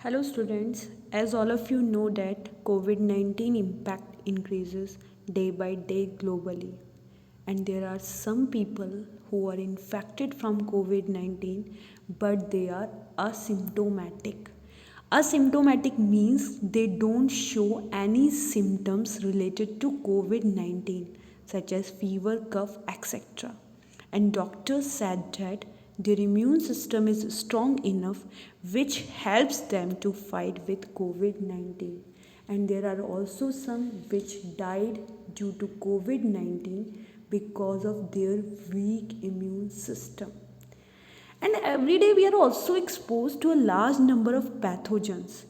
Hello students, as all of you know that COVID-19 impact increases day by day globally, and there are some people who are infected from COVID-19 but they are asymptomatic. Asymptomatic means they don't show any symptoms related to COVID-19 such as fever, cough, etc. And doctors said that their immune system is strong enough which helps them to fight with COVID-19. And there are also some which died due to COVID-19 because of their weak immune system. And every day we are also exposed to a large number of pathogens.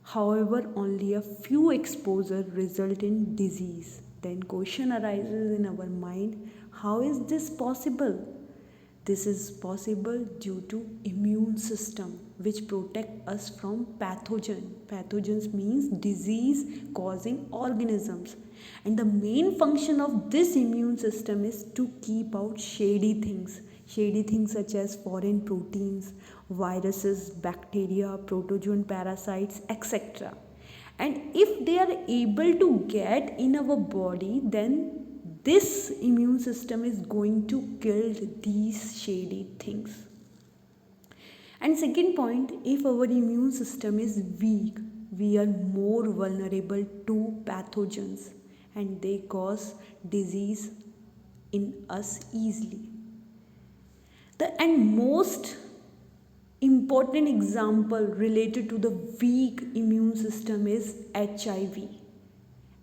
However, only a few exposure result in disease. Then question arises in our mind, how is this possible? This is possible due to immune system which protect us from pathogen. Pathogens means disease causing organisms. And the main function of this immune system is to keep out shady things. Shady things such as foreign proteins, viruses, bacteria, protozoan parasites, etc. And if they are able to get in our body, then this immune system is going to kill these shady things. And second point, if our immune system is weak, we are more vulnerable to pathogens and they cause disease in us easily. The and most important example related to the weak immune system is HIV.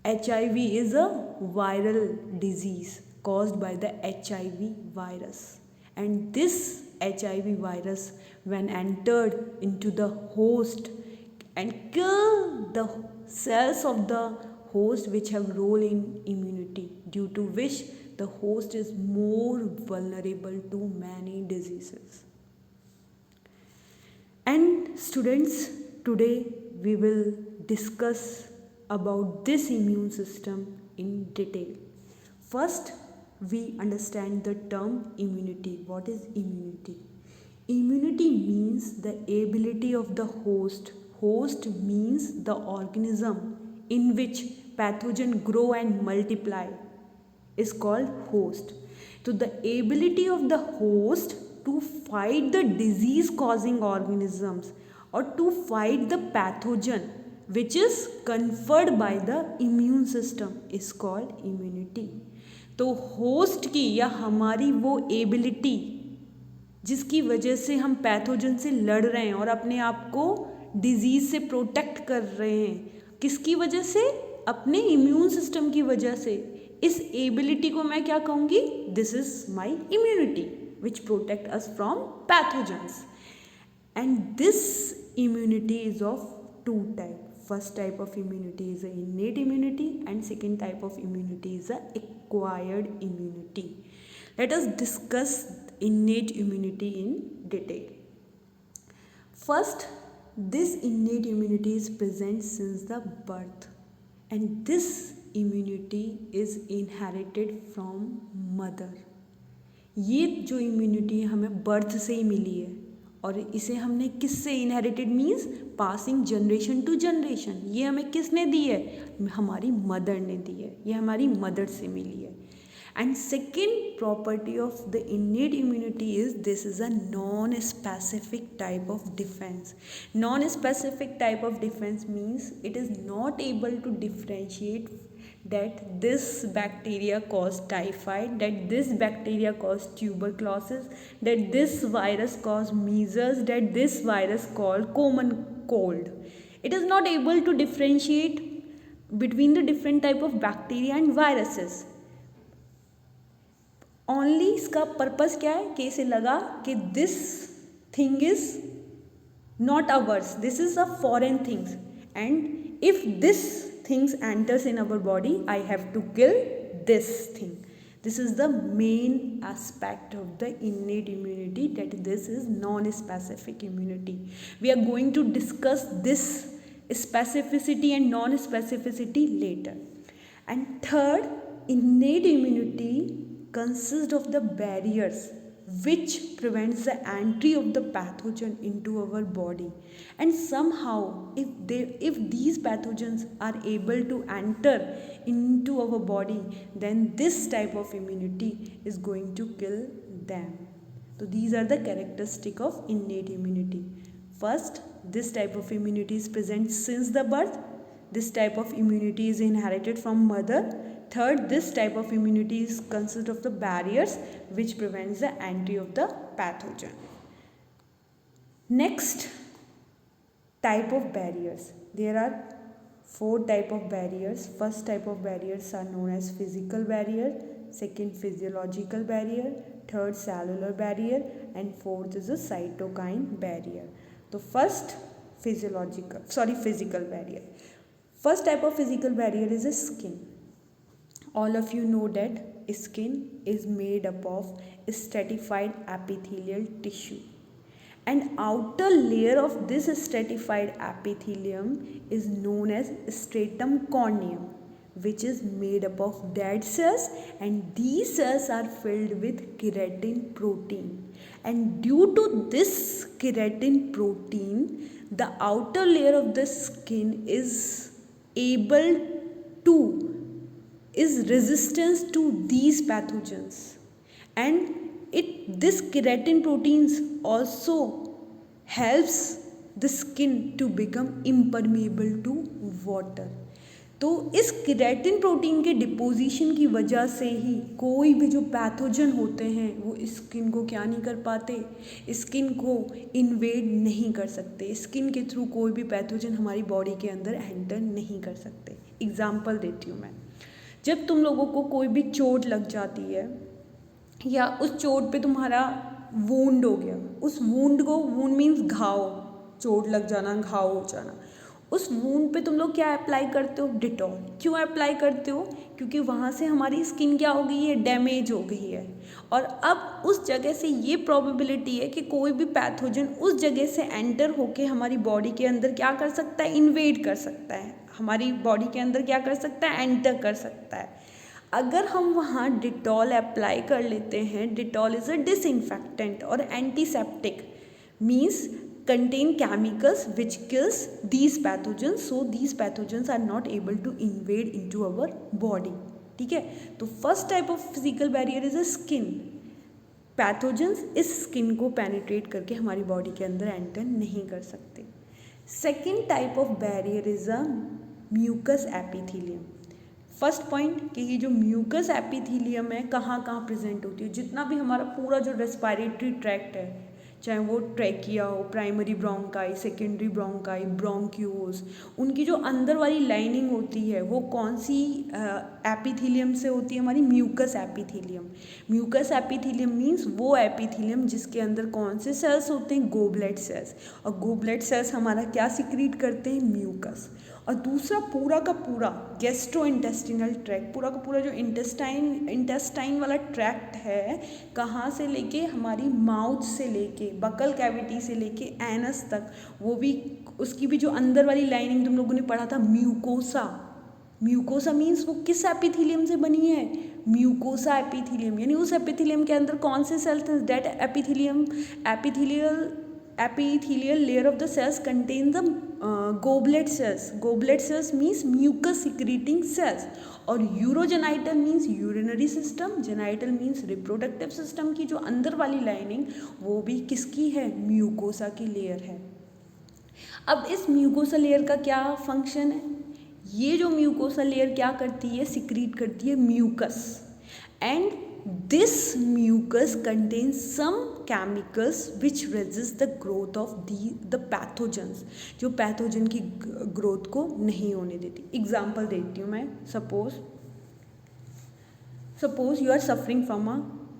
HIV is a viral disease caused by the HIV virus. And this HIV virus, when entered into the host and kill the cells of the host which have role in immunity, due to which the host is more vulnerable to many diseases. And students, today we will discuss about this immune system in detail. First, we understand the term immunity. What is immunity? Immunity means the ability of the host. Host means the organism in which pathogen grow and multiply is called host. So the ability of the host to fight the disease causing organisms or to fight the pathogen which is conferred by the immune system is called immunity. तो host की या हमारी वो ability जिसकी वजह से हम pathogen से लड़ रहे हैं और अपने आप को डिजीज से प्रोटेक्ट कर रहे हैं, किसकी वजह से? अपने इम्यून सिस्टम की वजह से. इस एबिलिटी को मैं क्या कहूँगी? This is my immunity which protect us from pathogens. And this immunity is of two types. First type of immunity is a innate immunity and second type of immunity is a acquired immunity. Let us discuss innate immunity in detail. First, this innate immunity is present since the birth and this immunity is inherited from mother. ये जो immunity हमें birth से ही मिली है और इसे हमने किससे inherited means passing generation to generation. ये हमें किसने दी है? हमारी मदर ने दी है. ये हमारी मदर से मिली है. And second property of the innate immunity is this is a non specific type of defence. Non specific type of defence means it is not able to differentiate that this bacteria cause typhoid, that this bacteria cause tuberculosis, that this virus cause measles, that this virus called common cold. It is not able to differentiate between the different type of bacteria and viruses. Only इसका purpose क्या है कि इसे लगा कि this thing is not ours, this is a foreign things, and if this things enters in our body, I have to kill this thing. This is the main aspect of the innate immunity, that this is non-specific immunity. We are going to discuss this specificity and non-specificity later. And third, innate immunity consists of the barriers which prevents the entry of the pathogen into our body. And somehow if these pathogens are able to enter into our body, then this type of immunity is going to kill them. So these are the characteristic of innate immunity. First, this type of immunity is present since the birth. This type of immunity is inherited from mother. Third, this type of immunity consists of the barriers which prevents the entry of the pathogen. Next type of barriers. There are 4 type of barriers. First type of barriers are known as physical barrier, second physiological barrier, third cellular barrier, and fourth is a cytokine barrier. So first physical barrier. First type of physical barrier is a skin. All of you know that skin is made up of stratified epithelial tissue, and outer layer of this stratified epithelium is known as stratum corneum, which is made up of dead cells, and these cells are filled with keratin protein. And due to this keratin protein, the outer layer of the skin is resistance to these pathogens, and this keratin proteins also helps the skin to become impermeable to water. तो इस keratin protein के deposition की वजह से ही कोई भी जो pathogen होते हैं वो स्किन को क्या नहीं कर पाते, स्किन को इन्वेड नहीं कर सकते, स्किन के थ्रू कोई भी पैथोजन हमारी बॉडी के अंदर एंटर नहीं कर सकते. एग्जाम्पल देती हूँ मैं. जब तुम लोगों को कोई भी चोट लग जाती है या उस चोट पे तुम्हारा वूंड हो गया, उस वूंड मीन्स घाव, चोट लग जाना, घाव हो जाना, उस वूंड पे तुम लोग क्या अप्लाई करते हो? डिटॉल. क्यों अप्लाई करते हो? क्योंकि वहाँ से हमारी स्किन क्या हो गई है? डैमेज हो गई है, और अब उस जगह से ये प्रोबेबिलिटी है कि कोई भी पैथोजन उस जगह से एंटर होके हमारी बॉडी के अंदर क्या कर सकता है? इन्वेड कर सकता है, हमारी बॉडी के अंदर क्या कर सकता है? एंटर कर सकता है. अगर हम वहाँ डिटॉल अप्लाई कर लेते हैं, डिटॉल इज़ अ डिसइंफेक्टेंट और antiseptic, means contain chemicals which kills these pathogens, so these pathogens are not able to invade into our body. ठीक है. तो first type of physical barrier is a skin. Pathogens इस skin को penetrate करके हमारी body के अंदर enter नहीं कर सकते. Second type of barrier is a mucus epithelium. First point कि ये जो म्यूकस एपिथेलियम है कहाँ कहाँ प्रेजेंट होती है? जितना भी हमारा पूरा जो रेस्पिरेटरी ट्रैक्ट है, चाहे वो ट्रैकिया हो, primary bronchi, secondary bronchi, bronchioles, उनकी जो अंदर वाली लाइनिंग होती है वो कौन सी एपिथेलियम से होती है? हमारी mucus epithelium. Mucus epithelium means वो एपिथेलियम जिसके अंदर कौन से सेल्स होते हैं? Goblet cells. और गोबलेट सेल्स हमारा क्या सिक्रीट करते हैं? म्यूकस. और दूसरा पूरा का पूरा गैस्ट्रो इंटेस्टिनल ट्रैक्ट, पूरा का पूरा जो इंटेस्टाइन वाला ट्रैक्ट है, कहाँ से लेके हमारी माउथ से लेके बकल कैविटी से लेके एनस तक, वो भी उसकी भी जो अंदर वाली लाइनिंग तुम लोगों ने पढ़ा था म्यूकोसा. म्यूकोसा मीन्स वो किस एपिथेलियम से बनी है? Mucosa epithelium. यानी उस एपिथेलियम के अंदर कौन से सेल्स हैं? That epithelial layer of the cells contain the goblet cells. Goblet cells means mucus secreting cells. और urogenital means urinary system, genital means reproductive system की जो अंदर वाली लाइनिंग वो भी किसकी है? म्यूकोसा की लेयर है. अब इस म्यूकोसा लेयर का क्या फंक्शन है? ये जो म्यूकोसा लेयर क्या करती है? सिक्रीट करती है mucus. And this mucus contains some chemicals which resist the growth of the pathogens, जो पैथोजन की ग्रोथ को नहीं होने देती. एग्जाम्पल देती हूँ मैं. Suppose you are suffering from a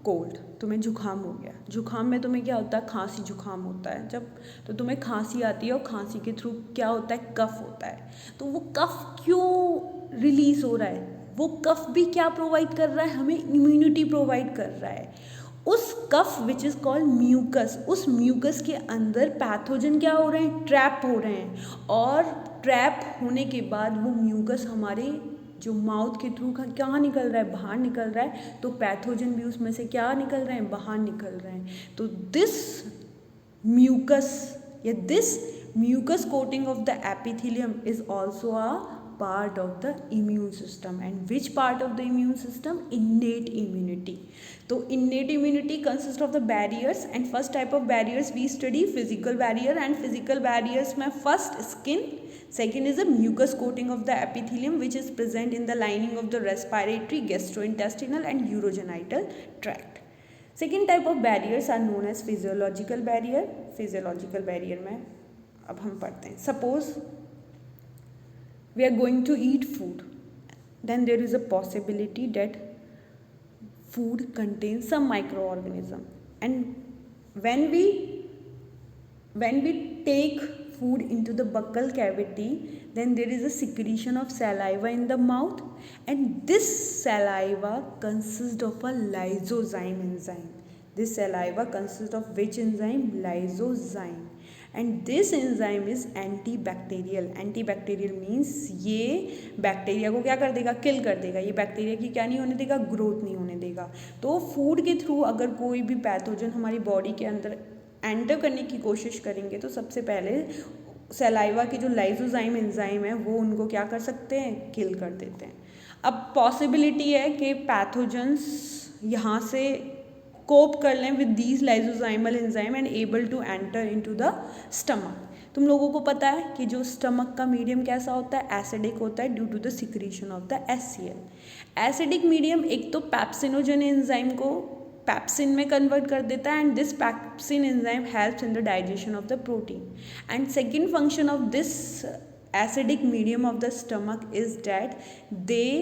cold. तुम्हें जुकाम हो गया. जुकाम में तुम्हें क्या होता है? खांसी जुकाम होता है. जब तो तुम्हें खांसी आती है और खांसी के थ्रू क्या होता है? कफ होता है. तो वो कफ क्यों रिलीज हो रहा है? वो कफ भी क्या प्रोवाइड कर रहा है? हमें इम्यूनिटी प्रोवाइड कर रहा है. उस कफ विच इज़ कॉल्ड म्यूकस, उस म्यूकस के अंदर पैथोजन क्या हो रहे हैं? ट्रैप हो रहे हैं. और ट्रैप होने के बाद वो म्यूकस हमारे जो माउथ के थ्रू क्या निकल रहा है, बाहर निकल रहा है, तो पैथोजन भी उसमें से क्या निकल रहे हैं, बाहर निकल रहे हैं। तो दिस म्यूकस या this mucus coating of the epithelium is also a part of the immune system. And which part of the immune system? Innate immunity. So innate immunity consists of the barriers, and first type of barriers we study physical barrier, and physical barriers में first skin, second is a mucus coating of the epithelium which is present in the lining of the respiratory, gastrointestinal and urogenital tract. Second type of barriers are known as physiological barrier. Physiological barrier में अब हम पढ़ते हैं. Suppose we are going to eat food, then there is a possibility that food contains some microorganism, and when we take food into the buccal cavity, then there is a secretion of saliva in the mouth, and this saliva consists of a lysozyme enzyme. This saliva consists of which enzyme? Lysozyme. And this enzyme is antibacterial. Antibacterial means ये bacteria को क्या कर देगा? किल कर देगा. ये bacteria की क्या नहीं होने देगा? ग्रोथ नहीं होने देगा. तो फूड के थ्रू अगर कोई भी पैथोजन हमारी बॉडी के अंदर एंटर करने की कोशिश करेंगे तो सबसे पहले सलाइवा की जो लाइसोजाइम एंजाइम है वो उनको क्या कर सकते हैं? किल कर देते हैं. अब पॉसिबिलिटी है कि पैथोजन्स यहाँ से कोप कर लें with these lysozymal enzyme and able to enter into the stomach. तुम लोगों को पता है कि जो स्टमक का मीडियम कैसा होता है? एसिडिक होता है due to the secretion of the HCl. Acidic medium एक तो पैप्सिनोजन एंजाइम को पैप्सिन में कन्वर्ट कर देता है, and this pepsin enzyme helps in the digestion of the protein. And second function of this acidic medium of the stomach is that they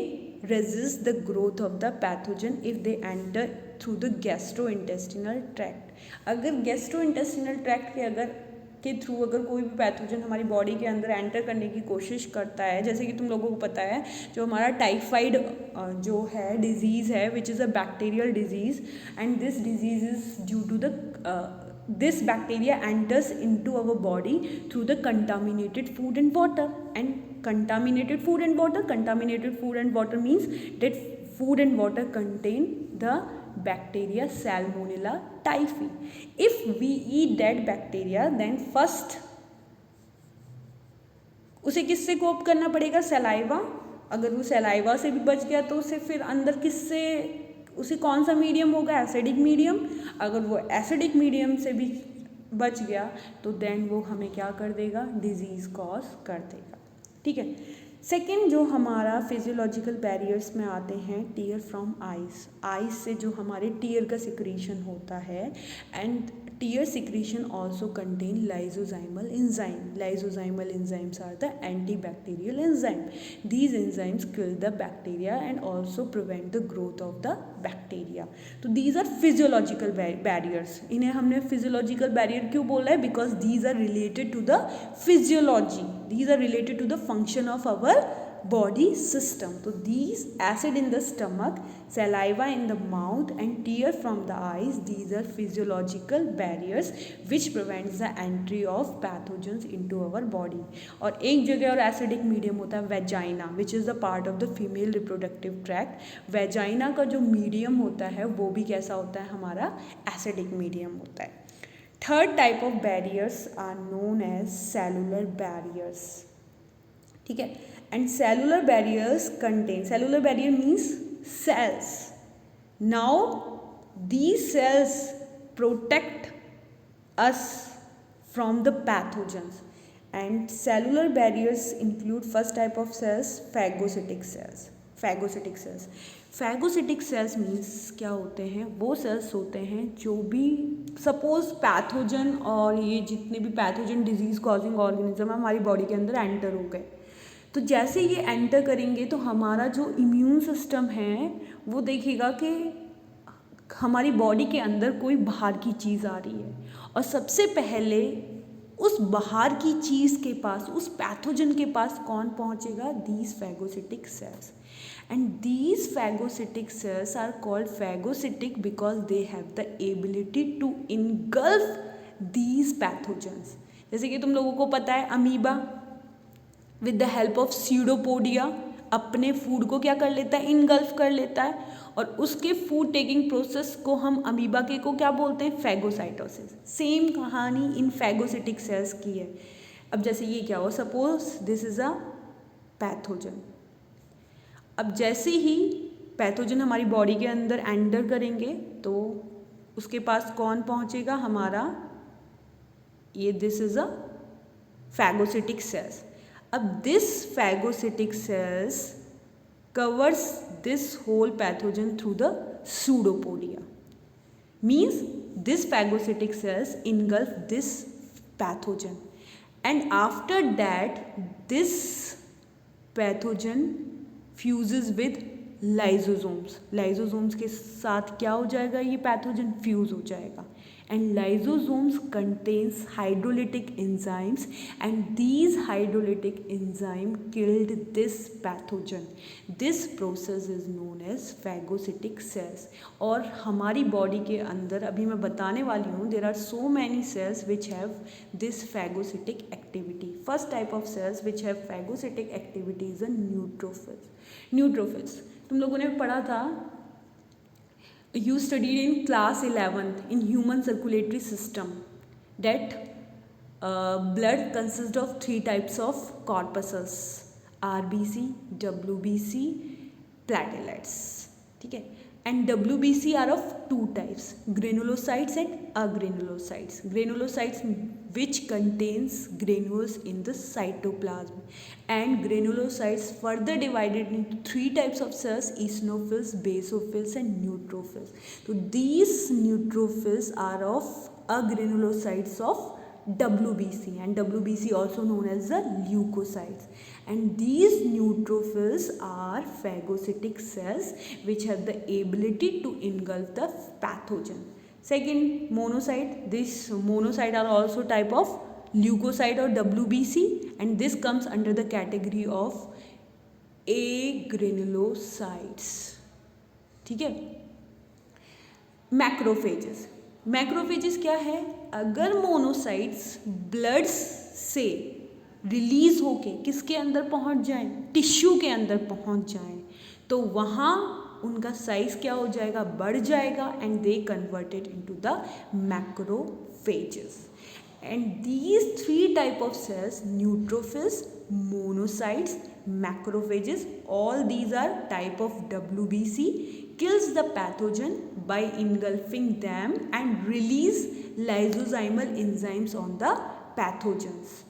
resist the growth of the pathogen if they enter through the gastrointestinal tract. अगर gastrointestinal tract के through अगर कोई भी pathogen हमारी body के अंदर enter करने की कोशिश करता है, जैसे कि तुम लोगों को पता है जो हमारा टाइफाइड जो है डिजीज़ है which is a bacterial disease, and this disease is due to the this bacteria enters into our body through the contaminated food and water. And contaminated food and water means that food and water contain the bacteria Salmonella typhi. If we eat that bacteria, then first उसे किससे कोप करना पड़ेगा? Saliva. अगर वो saliva से भी बच गया तो उसे फिर अंदर किससे, उसे कौन सा मीडियम होगा? Acidic medium. अगर वो एसिडिक मीडियम से भी बच गया तो देन वो हमें क्या कर देगा? डिजीज़ कॉज कर देगा. ठीक है. सेकेंड जो हमारा फिजियोलॉजिकल बैरियर्स में आते हैं, टीयर फ्रॉम आइज. आइज से जो हमारे टीयर का सिक्रीशन होता है, and tear secretion also contain lysozymal enzyme. Lysozymal enzymes are the antibacterial enzyme. These enzymes kill the bacteria and also prevent the growth of the bacteria. So these are physiological barriers. इन्हें हमने physiological barrier क्यों बोला है? Because these are related to the physiology. These are related to the function of our body system. So these acid in the stomach, saliva in the mouth and tear from the eyes, these are physiological barriers which prevents the entry of pathogens into our body. और एक जगह और acidic medium होता है vagina, which is the part of the female reproductive tract. vagina का जो medium होता है वो भी कैसा होता है? हमारा acidic medium होता है. Third type of barriers are known as cellular barriers. ठीक है. And cellular barriers contain, cellular barrier means cells. Now these cells protect us from the pathogens, and cellular barriers include first type of cells, phagocytic cells. Phagocytic cells. Phagocytic cells means क्या होते हैं? वो cells होते हैं जो भी suppose pathogen और ये जितने भी पैथोजन डिजीज कॉजिंग ऑर्गेनिज्म हमारी बॉडी के अंदर एंटर हो गए, तो जैसे ये एंटर करेंगे तो हमारा जो इम्यून सिस्टम है वो देखेगा कि हमारी बॉडी के अंदर कोई बाहर की चीज़ आ रही है, और सबसे पहले उस बाहर की चीज़ के पास, उस पैथोजन के पास कौन पहुंचेगा? These phagocytic cells. And these phagocytic cells are called phagocytic because they have the ability to engulf these pathogens. जैसे कि तुम लोगों को पता है amoeba with the help of pseudopodia, अपने फूड को क्या कर लेता है, इनगल्फ कर लेता है, और उसके फूड टेकिंग प्रोसेस को हम अमीबा के को क्या बोलते हैं, फैगोसाइटोसिस। सेम कहानी इन फैगोसिटिक सेल्स की है। अब जैसे ये क्या हो, suppose this is a pathogen. अब जैसे ही पैथोजन हमारी बॉडी के अंदर एंटर करेंगे तो उसके पास कौन पहुंचेगा, हमारा ये this is a phagocytic cells. अब this phagocytic cells covers this whole pathogen through the pseudopodia. Means this phagocytic cells engulf this pathogen, and after that this pathogen fuses with lysosomes. lysosomes के साथ क्या हो जाएगा, ये pathogen fuse हो जाएगा, and lysosomes contains hydrolytic enzymes, and these hydrolytic enzyme killed this pathogen. This process is known as phagocytic cells. और हमारी बॉडी के अंदर अभी मैं बताने वाली हूँ, there are so many cells which have this phagocytic activity. First type of cells which have phagocytic activity is a neutrophils. neutrophils तुम लोगों ने पढ़ा था, you studied in class 11th in human circulatory system that blood consists of 3 types of corpuscles, RBC, WBC, platelets, ठीक है, and WBC are of 2 types, granulocytes and agranulocytes. Granulocytes which contains granules in the cytoplasm, and granulocytes further divided into 3 types of cells, eosinophils, basophils and neutrophils. So these neutrophils are of agranulocytes of WBC, and WBC also known as the leukocytes, and these neutrophils are phagocytic cells which have the ability to engulf the pathogen. Second, monocyte. These monocyte are also type of leukocyte or WBC, and this comes under the category of agranulocytes, ठीक है। Macrophages, macrophages क्या है, अगर monocytes blood से release होके किसके अंदर पहुंच जाएं, टिश्यू के अंदर पहुंच जाएं, तो वहाँ उनका साइज क्या हो जाएगा, बढ़ जाएगा, and they converted into the macrophages. And these 3 type of cells, neutrophils, monocytes, macrophages, all these are type of WBC, kills the pathogen by engulfing them and release lysozymal enzymes on the pathogens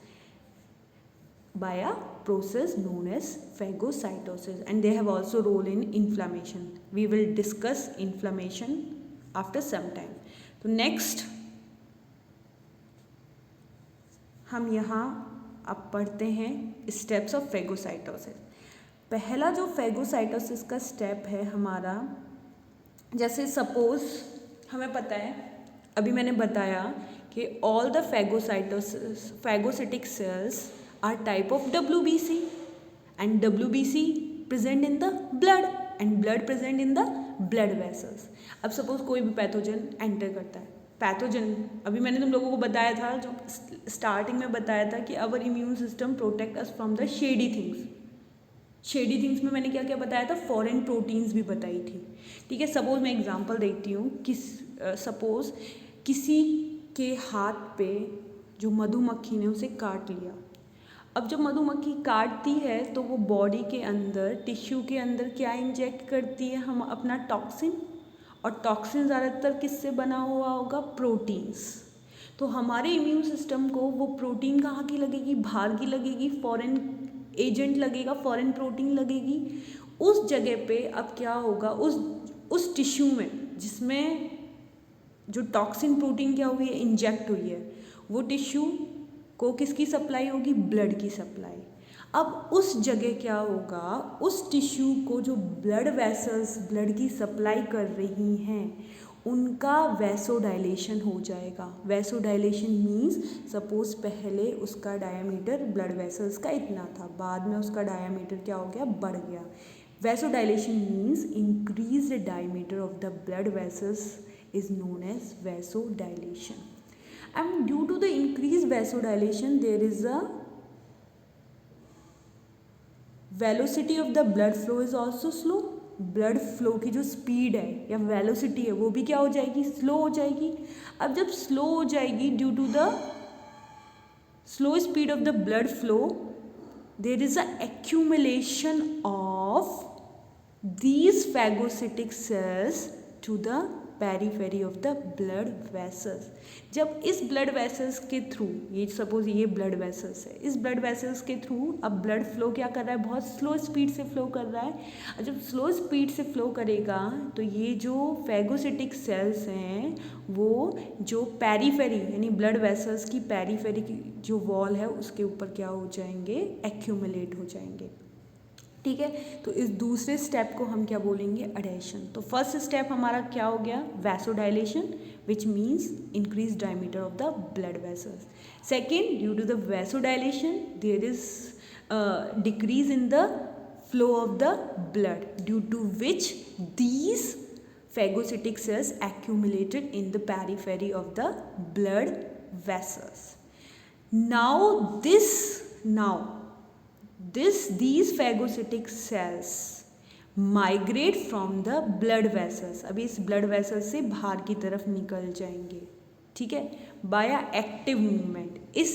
by a process known as phagocytosis, and they have also role in inflammation. We will discuss inflammation after some time. So next हम यहाँ अब पढ़ते हैं steps of phagocytosis. पहला जो phagocytosis का step है हमारा, जैसे सपोज हमें पता है, अभी मैंने बताया कि all the phagocytic cells are type of WBC, and WBC present in the blood, and blood present in the blood vessels. अब सपोज कोई भी पैथोजन एंटर करता है, पैथोजन अभी मैंने तुम लोगों को बताया था, जो स्टार्टिंग में बताया था कि our immune system protect us from the shady things. Shady things में मैंने क्या क्या बताया था, फॉरेन प्रोटीन्स भी बताई थी, ठीक है. सपोज मैं एग्जांपल देती हूँ, सपोज किसी के हाथ पे जो मधुमक्खी ने उसे काट लिया. अब जब मधुमक्खी काटती है तो वो बॉडी के अंदर, टिश्यू के अंदर क्या इंजेक्ट करती है, हम अपना टॉक्सिन, और टॉक्सिन ज़्यादातर किससे बना हुआ होगा, प्रोटीन्स. तो हमारे इम्यून सिस्टम को वो प्रोटीन कहाँ की लगेगी, बाहर की लगेगी, फॉरेन एजेंट लगेगा, फॉरेन प्रोटीन लगेगी. उस जगह पे अब क्या होगा, उस टिश्यू में जिसमें जो टॉक्सिन प्रोटीन क्या हुई है, इंजेक्ट हुई है, वो टिश्यू को किसकी सप्लाई होगी, ब्लड की सप्लाई. अब उस जगह क्या होगा, उस टिश्यू को जो ब्लड वेसल्स ब्लड की सप्लाई कर रही हैं, उनका वैसोडाइलेशन हो जाएगा. वैसोडाइलेशन मीन्स सपोज पहले उसका डायमीटर ब्लड वेसल्स का इतना था, बाद में उसका डायमीटर क्या हो गया, बढ़ गया. Vasodilation means increase the diameter of the blood vessels is known as vasodilation. And due to the increase vasodilation there is a velocity of the blood flow is also slow, blood flow की जो speed है या velocity है वो भी क्या हो जाएगी, स्लो हो जाएगी। अब जब स्लो हो जाएगी due to the slow speed of the blood flow, there is a accumulation of these phagocytic cells to the periphery of the blood vessels। जब इस blood vessels के थ्रू, ये सपोज ये blood vessels है, इस blood vessels के through अब blood flow क्या कर रहा है, बहुत स्लो स्पीड से फ्लो कर रहा है। और जब स्लो स्पीड से फ्लो करेगा तो ये जो phagocytic cells हैं वो जो पेरीफेरी यानी ब्लड वेसल्स की पेरीफेरी की जो वॉल है उसके ऊपर क्या हो जाएंगे, एक्यूमुलेट हो जाएंगे। ठीक है, तो इस दूसरे स्टेप को हम क्या बोलेंगे, एडेशन। तो फर्स्ट स्टेप हमारा क्या हो गया, vasodilation which means increase diameter of the blood vessels. Second, due to the vasodilation there is decrease in the flow of the blood due to which these phagocytic cells accumulated in the periphery of the blood vessels. These phagocytic cells migrate from the blood vessels। अभी इस blood vessels से बाहर की तरफ निकल जाएंगे, ठीक है, बाय एक्टिव मूवमेंट। इस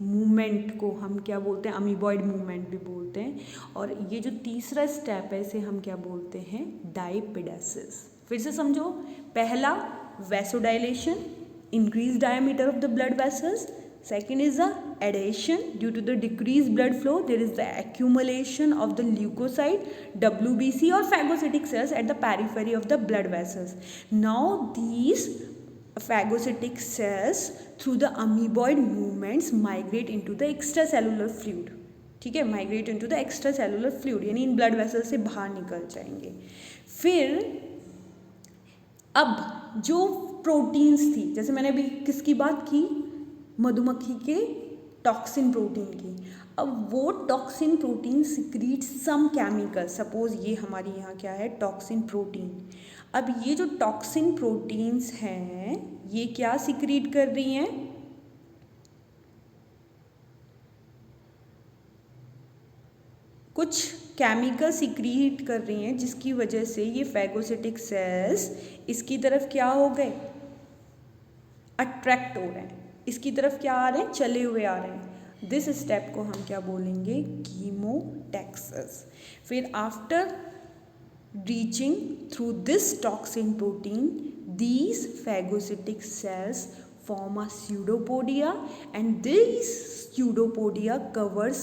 मूवमेंट को हम क्या बोलते हैं, अमीबॉइड मूवमेंट भी बोलते हैं। और ये जो तीसरा स्टेप है इसे हम क्या बोलते हैं, डायपिडेसिस। फिर से समझो, पहला vasodilation, increase diameter of the blood vessels. Second is the adhesion, due to the decrease blood flow there is the accumulation of the leucocyte, WBC और phagocytic cells at the periphery of the blood vessels। Now these phagocytic cells through the amoeboid movements migrate into the extracellular fluid। ठीक है, migrate into the extracellular fluid यानी in blood vessel से बाहर निकल जाएंगे। फिर अब जो प्रोटीन्स थी, जैसे मैंने अभी किसकी बात की, मधुमक्खी के टॉक्सिन प्रोटीन की। अब वो toxin protein secrete some chemical, suppose ये हमारी यहाँ क्या है, टॉक्सिन प्रोटीन। अब ये जो टॉक्सिन प्रोटीन्स हैं ये क्या सिक्रीट कर रही हैं, कुछ केमिकल सिक्रीट कर रही हैं जिसकी वजह से ये फैगोसिटिक सेल्स इसकी तरफ क्या हो गए, अट्रैक्ट हो रहे हैं, इसकी तरफ क्या आ रहे हैं, चले हुए आ रहे हैं। दिस स्टेप को हम क्या बोलेंगे, कीमोटैक्सिस। फिर after reaching through this toxin protein, these phagocytic cells form a pseudopodia, and this pseudopodia covers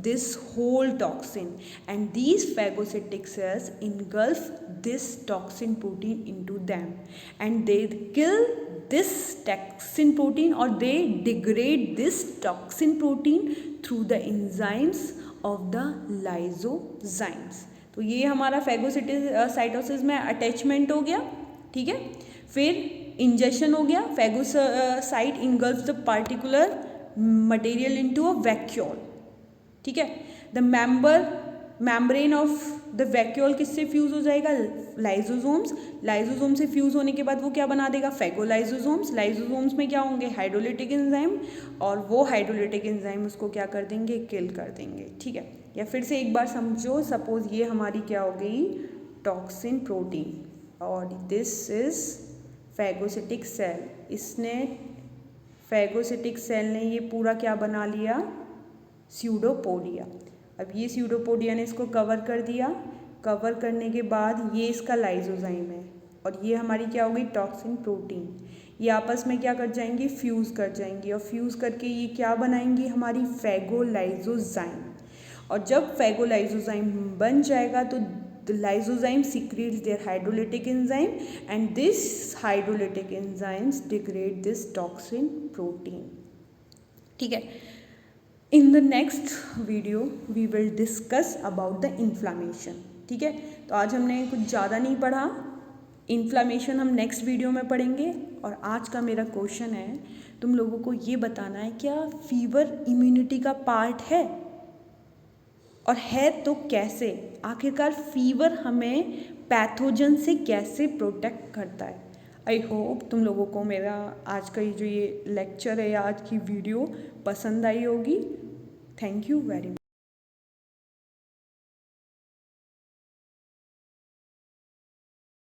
this whole toxin, and these phagocytic cells engulf this toxin protein into them, and they kill this toxin protein or they degrade this toxin protein through the enzymes of the lysozymes। तो ये हमारा phagocytosis में attachment हो गया, ठीक है। फिर injection हो गया, phagocyte engulfs the particular material into a vacuole, ठीक है। The membrane of the vacuole किससे फ्यूज हो जाएगा, लाइजोसोम्स। लाइजोसोम से फ्यूज होने के बाद वो क्या बना देगा, फैगोलाइजोसोम्स। लाइजोसोम्स में क्या होंगे, हाइड्रोलिटिक एंजाइम, और वो हाइड्रोलिटिक एंजाइम उसको क्या कर देंगे, किल कर देंगे, ठीक है। या फिर से एक बार समझो, सपोज ये हमारी क्या हो गई, टॉक्सिन प्रोटीन, और दिस इज फैगोसिटिक सेल। इसने फैगोसिटिक सेल ने ये पूरा क्या बना लिया, स्यूडोपोडिया। अब ये स्यूडोपोडिया ने इसको कवर कर दिया, कवर करने के बाद ये इसका लाइजोजाइम है, और ये हमारी क्या हो गई, टॉक्सिन प्रोटीन। ये आपस में क्या कर जाएंगी, फ्यूज़ कर जाएंगी, और फ्यूज़ करके ये क्या बनाएंगी, हमारी फैगोलाइजोजाइम। और जब फैगोलाइजोजाइम बन जाएगा तो the lysozyme secretes their hydrolytic enzyme, and this hydrolytic enzymes degrade this toxin protein, ठीक है। In the next video we will discuss about the inflammation, ठीक है। तो आज हमने कुछ ज़्यादा नहीं पढ़ा, इन्फ्लामेशन हम नेक्स्ट वीडियो में पढ़ेंगे। और आज का मेरा क्वेश्चन है, तुम लोगों को ये बताना है क्या फीवर इम्यूनिटी का पार्ट है, और है तो कैसे। आखिरकार फीवर हमें पैथोजन से कैसे प्रोटेक्ट करता है। आई होप तुम लोगों को मेरा आज का जो ये लेक्चर है या आज की वीडियो पसंद आई होगी। Thank you very much.